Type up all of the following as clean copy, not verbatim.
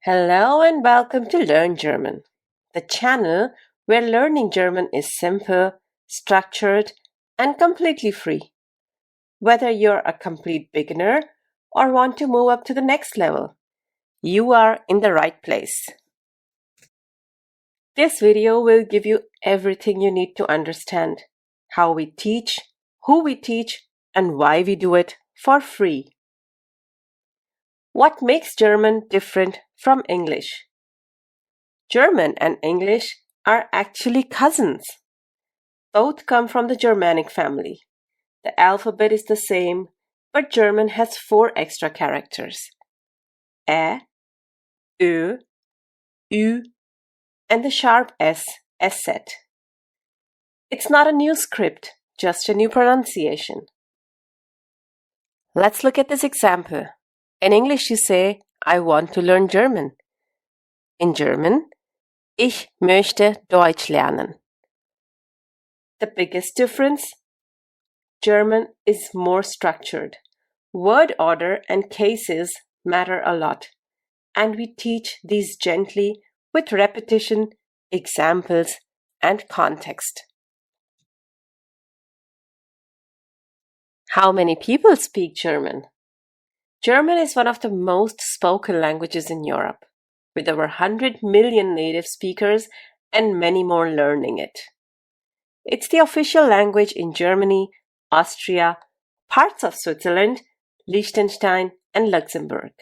Hello and welcome to Learn German, the channel where learning German is simple, structured, and completely free. Whether you're a complete beginner or want to move up to the next level, you are in the right place. This video will give you everything you need to understand how we teach, who we teach, and why we do it for free. What makes German different from English? German and English are actually cousins. Both come from the Germanic family. The alphabet is the same, but German has 4 extra characters: Ä, Ö, Ü, and the sharp S, SZ. It's not a new script, just a new pronunciation. Let's look at this example. In English you say, I want to learn German. In German, ich möchte Deutsch lernen. The biggest difference? German is more structured. Word order and cases matter a lot, and we teach these gently with repetition, examples, and context. How many people speak German? German is one of the most spoken languages in Europe, with over 100 million native speakers and many more learning it. It's the official language in Germany, Austria, parts of Switzerland, Liechtenstein, and Luxembourg.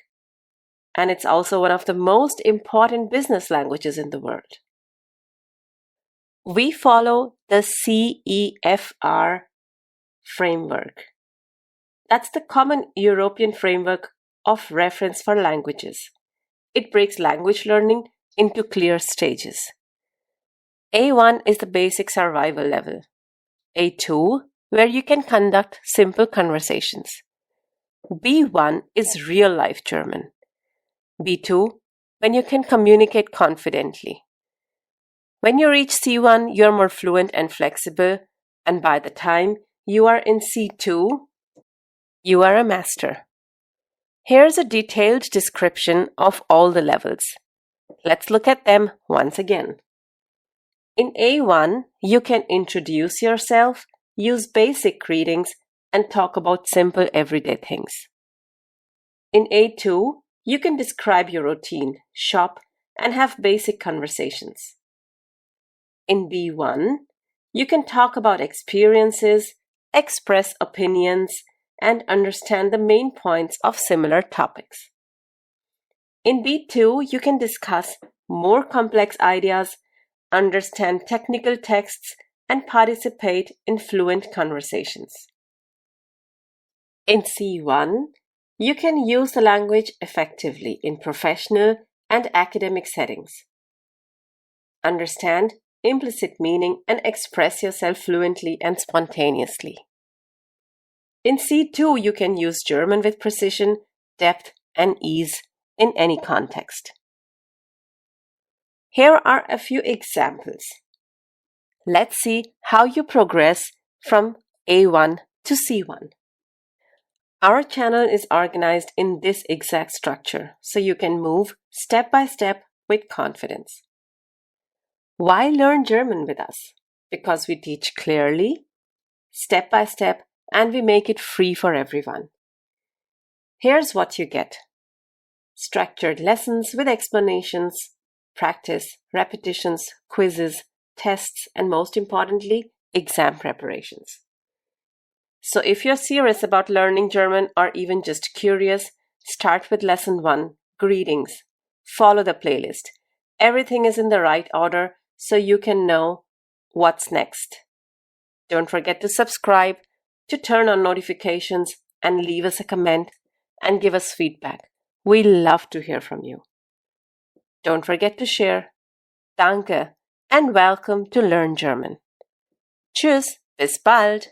And it's also one of the most important business languages in the world. We follow the CEFR framework. That's the Common European Framework of Reference for Languages. It breaks language learning into clear stages. A1 is the basic survival level. A2, where you can conduct simple conversations. B1 is real-life German. B2, when you can communicate confidently. When you reach C1, you're more fluent and flexible, and by the time you are in C2, you are a master. Here's a detailed description of all the levels. Let's look at them once again. In A1, you can introduce yourself, use basic greetings, and talk about simple everyday things. In A2, you can describe your routine, shop, and have basic conversations. In B1, you can talk about experiences, express opinions, and understand the main points of similar topics. In B2, you can discuss more complex ideas, understand technical texts, and participate in fluent conversations. In C1, you can use the language effectively in professional and academic settings. Understand implicit meaning and express yourself fluently and spontaneously. In C2, you can use German with precision, depth, and ease in any context. Here are a few examples. Let's see how you progress from A1 to C1. Our channel is organized in this exact structure, so you can move step by step with confidence. Why learn German with us? Because we teach clearly, step by step, and we make it free for everyone. Here's what you get: structured lessons with explanations, practice, repetitions, quizzes, tests, and most importantly, exam preparations. So if you're serious about learning German or even just curious, start with lesson 1, greetings. Follow the playlist. Everything is in the right order so you can know what's next. Don't forget to subscribe, to turn on notifications, and leave us a comment and give us feedback. We love to hear from you. Don't forget to share. Danke and welcome to Learn German. Tschüss, bis bald!